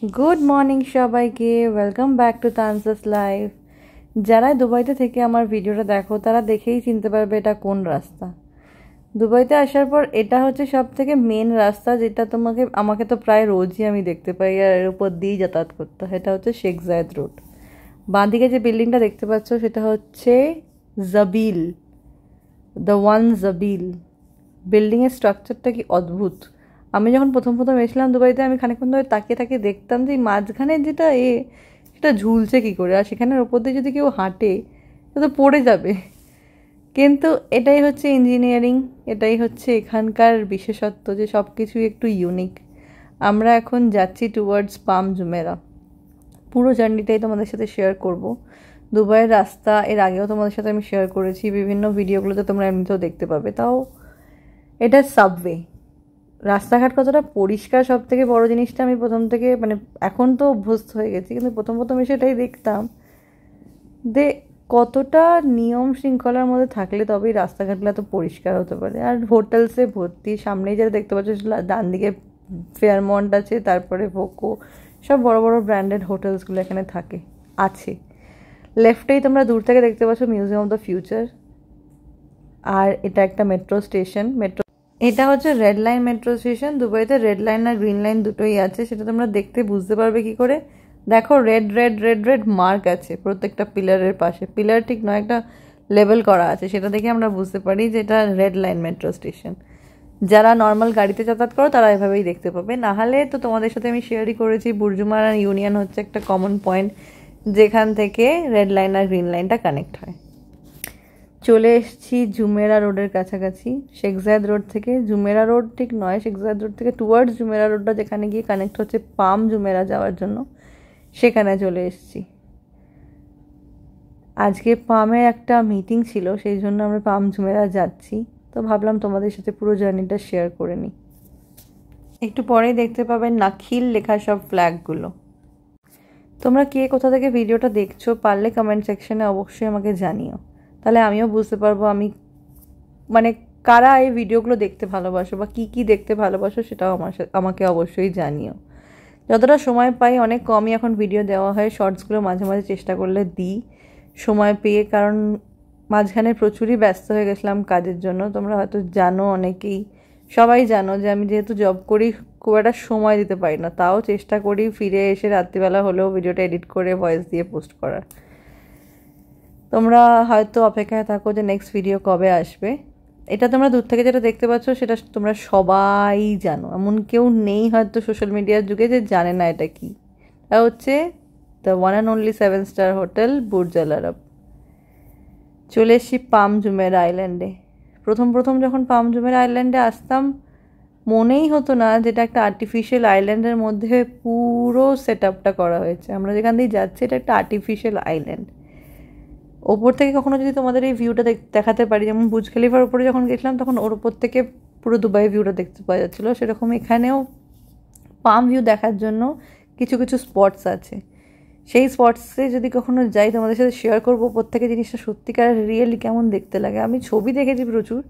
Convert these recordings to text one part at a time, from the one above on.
Good morning সবাইকে welcome back to তানসাস life. যারা দুবাইতে থেকে আমার ভিডিওটা দেখো তারা দেখেই চিনতে পারবে এটা কোন রাস্তা। দুবাইতে আসার পর এটা হচ্ছে সবথেকে মেন রাস্তা, যেটা আমাকে তো প্রায় রোজই আমি দেখতে পাই আর এর উপর দিয়েই যাতায়াত করতে হয়। এটা হচ্ছে শেখ জায়েদ রোড। বাঁ দিকে যে বিল্ডিংটা দেখতে পাচ্ছ সেটা হচ্ছে জাবিল, দ্য ওয়ান জাবিল। বিল্ডিংয়ের স্ট্রাকচারটা কি অদ্ভুত। আমি যখন প্রথম এসেছিলাম দুবাইতে, আমি খানিকক্ষণ ধরে তাকিয়ে তাকিয়ে দেখতাম যে মাঝখানে যেটা সেটা ঝুলছে কী করে, আর সেখানের ওপর দিয়ে যদি কেউ হাঁটে সে তো পড়ে যাবে। কিন্তু এটাই হচ্ছে ইঞ্জিনিয়ারিং, এটাই হচ্ছে এখানকার বিশেষত্ব যে সব কিছুই একটু ইউনিক। আমরা এখন যাচ্ছি টুয়ার্ডস পাম জুমেরা। পুরো জার্নিটাই তোমাদের সাথে শেয়ার করব। দুবাইয়ের রাস্তা এর আগেও তোমাদের সাথে আমি শেয়ার করেছি, বিভিন্ন ভিডিওগুলোতে তোমরা এমনিতেও দেখতে পাবে। তাও এটা সাবওয়ে। রাস্তাঘাট কতটা পরিষ্কার, সব থেকে বড় জিনিসটা আমি প্রথম থেকে এখন তো অভ্যস্ত হয়ে গেছি, কিন্তু প্রথম সেটাই দেখতাম যে কতটা নিয়ম শৃঙ্খলার মধ্যে থাকলে তবেই রাস্তাঘাটগুলো এত পরিষ্কার হতে পারে। আর হোটেলসে ভর্তি, সামনেই যারা দেখতে পাচ্ছ ডান দিকে ফেয়ারমন্ট আছে, তারপরে ভোকো, সব বড় বড় ব্র্যান্ডেড হোটেলসগুলো এখানে আছে। লেফটেই তোমরা দূর থেকে দেখতে পাচ্ছ মিউজিয়াম অফ দ্য ফিউচার। আর এটা একটা মেট্রো স্টেশন। এটা হচ্ছে রেড লাইন মেট্রো স্টেশন। দুবাইতে রেড লাইন আর গ্রিন লাইন দুটোই আছে, সেটা তোমরা দেখতে বুঝতে পারবে কি করে। দেখো red red red red mark আছে প্রত্যেকটা পিলারের পাশে। পিলার ঠিক নয়, একটা লেবেল করা আছে, সেটা দেখে আমরা বুঝতে পারি যে এটা রেড লাইন মেট্রো স্টেশন। যারা নর্মাল গাড়িতে যাতায়াত করো তারা এভাবেই দেখতে পাবে। নাহলে তো তোমাদের সাথে আমি শেয়ারই করেছি, বুর্জুমান আর ইউনিয়ন হচ্ছে একটা কমন পয়েন্ট যেখান থেকে রেড লাইন আর গ্রিন লাইনটা কানেক্ট হয়। চলে এসেছি জুমেরা রোডের কাছাকাছি। শেখ জায়েদ রোড থেকে জুমেরা রোড ঠিক নয়, শেখ জায়েদ রোড থেকে টুয়ার্ডস জুমেরা রোডটা যেখানে গিয়ে কানেক্ট হচ্ছে পাম জুমেরা যাওয়ার জন্য, সেখানে চলে এসেছি। আজকে পামের একটা মিটিং ছিল, সেই জন্য আমরা পাম জুমেরা যাচ্ছি। তো ভাবলাম তোমাদের সাথে পুরো জার্নিটা শেয়ার করে নিই। একটু পরেই দেখতে পাবেন নাখিল লেখা সব ফ্ল্যাগগুলো। তোমরা কে কোথা থেকে ভিডিওটা দেখছো পারলে কমেন্ট সেকশনে অবশ্যই আমাকে জানিও, তাহলে আমিও বুঝতে পারবো আমি কারা এই ভিডিওগুলো দেখতে ভালোবাসো বা কী দেখতে ভালোবাসো, সেটাও আমাকে অবশ্যই জানিও। যতটা সময় পাই, অনেক কমই এখন ভিডিও দেওয়া হয়, শর্টসগুলো মাঝে মাঝে চেষ্টা করলে দিই সময় পেয়ে, কারণ মাঝখানে প্রচুরই ব্যস্ত হয়ে গেছিলাম কাজের জন্য। তোমরা হয়তো জানো, অনেকেই সবাই জানো যে আমি যেহেতু জব করি খুব একটা সময় দিতে পারি না, তাও চেষ্টা করি ফিরে এসে রাত্রিবেলা হলেও ভিডিওটা এডিট করে ভয়েস দিয়ে পোস্ট করার। তোমরা হয়তো অপেক্ষায় থাকো যে নেক্সট ভিডিও কবে আসবে। এটা তোমরা দূর থেকে যেটা দেখতে পাচ্ছ সেটা তোমরা সবাই জানো, এমন কেউ নেই হয়তো সোশ্যাল মিডিয়ার যুগে যে জানে না এটা কি। এটা হচ্ছে the one and only 7 star hotel Burj Al Arab. চলে এসেছি পাম জুমেরা আইল্যান্ডে। প্রথম যখন পাম জুমেরা আইল্যান্ডে আসতাম মনেই হতো না যেটা একটা আর্টিফিশিয়াল আইল্যান্ডের মধ্যে পুরো সেট আপটা করা হয়েছে। আমরা যেখান দিয়ে যাচ্ছি এটা একটা আর্টিফিশিয়াল আইল্যান্ড। ওপর থেকে কখনো যদি তোমাদের এই ভিউটা দেখাতে পারি, যেমন বুর্জ খলিফার উপরে যখন গেছিলাম তখন ওর ওপর থেকে পুরো দুবাই ভিউটা দেখতে পাওয়া যাচ্ছিলো, সেরকম এখানেও পাম ভিউ দেখার জন্য কিছু স্পটস আছে। সেই স্পটসে যদি কখনো যাই তোমাদের সাথে শেয়ার করবো ওপর থেকে জিনিসটা সত্যিকার রিয়েলি কেমন দেখতে লাগে। আমি ছবি দেখেছি প্রচুর,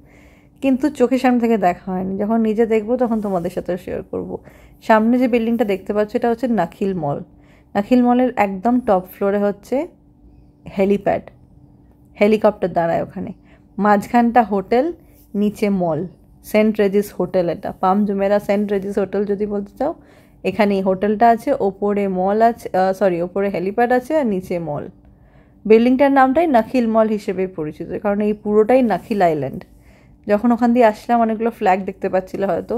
কিন্তু চোখের সামনে থেকে দেখা হয়নি। যখন নিজে দেখবো তখন তোমাদের সাথে শেয়ার করব। সামনে যে বিল্ডিংটা দেখতে পাচ্ছ এটা হচ্ছে নাখিল মল। নাখিল মলের একদম টপ ফ্লোরে হচ্ছে হেলিপ্যাড, হেলিকপ্টার দাঁড়ায় ওখানে। মাঝখানটা হোটেল, নিচে মল, সেন্ট রেজিস হোটেল। এটা পাম জুমেরা সেন্ট রেজিস হোটেল যদি বলতে চাও, এখানেই হোটেলটা আছে, ওপরে মল আছে, ওপরে হেলিপ্যাড আছে আর নিচে মল। বিল্ডিংটার নামটাই নাখিল মল হিসেবে পরিচিত, কারণ এই পুরোটাই নাখিল আইল্যান্ড। যখন ওখান দিয়ে আসলাম অনেকগুলো ফ্ল্যাগ দেখতে পাচ্ছিল, হয়তো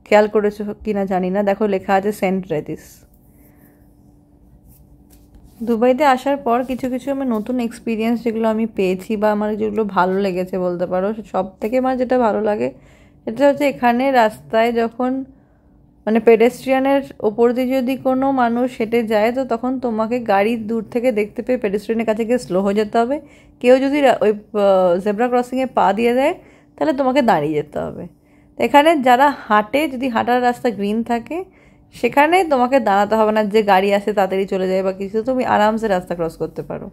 খেয়াল করেছো কিনা জানি না, দেখো লেখা আছে সেন্ট রেজিস। দুবাইতে আসার পর কিছু আমি নতুন এক্সপিরিয়েন্স যেগুলো আমি পেয়েছি বা আমার যেগুলো ভালো লেগেছে বলতে পারো, সব থেকে আমার যেটা ভালো লাগে সেটা হচ্ছে এখানে রাস্তায় যখন পেডেস্ট্রিয়ানের ওপর দিয়ে যদি কোনো মানুষ হেঁটে যায় তো তখন তোমাকে গাড়ি দূর থেকে দেখতে পেয়ে পেডেস্ট্রিয়ানের কাছে গিয়ে স্লো হয়ে যেতে হবে। কেউ যদি ওই জেব্রা ক্রসিংয়ে পা দিয়ে দেয় তাহলে তোমাকে দাঁড়িয়ে যেতে হবে। এখানে যারা হাঁটে, যদি হাঁটার রাস্তা গ্রিন থাকে সেখানে তোমাকে দাঁড়াতে হবে না যে গাড়ি আসে তাড়াতাড়ি চলে যায় বা কিছু, তুমি আরামসে রাস্তা ক্রস করতে পারো।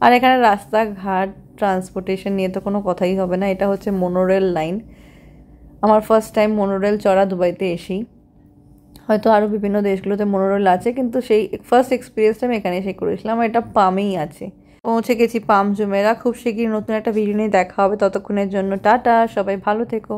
আর এখানে রাস্তাঘাট ট্রান্সপোর্টেশন নিয়ে তো কোনো কথাই হবে না। এটা হচ্ছে মোনোরেল লাইন। আমার ফার্স্ট টাইম মোনোরেল চড়া দুবাইতে এসেই। হয়তো আরও বিভিন্ন দেশগুলোতে মোনোরেল আছে, কিন্তু সেই ফার্স্ট এক্সপিরিয়েন্সটা আমি এখানে এসে করেছিলাম। এটা পামেই আছে। পৌঁছে গেছি পাম জুমেরা। খুব শীঘ্রই নতুন একটা ভিডিও নিয়ে দেখা হবে। ততক্ষণের জন্য টাটা, সবাই ভালো থেকো।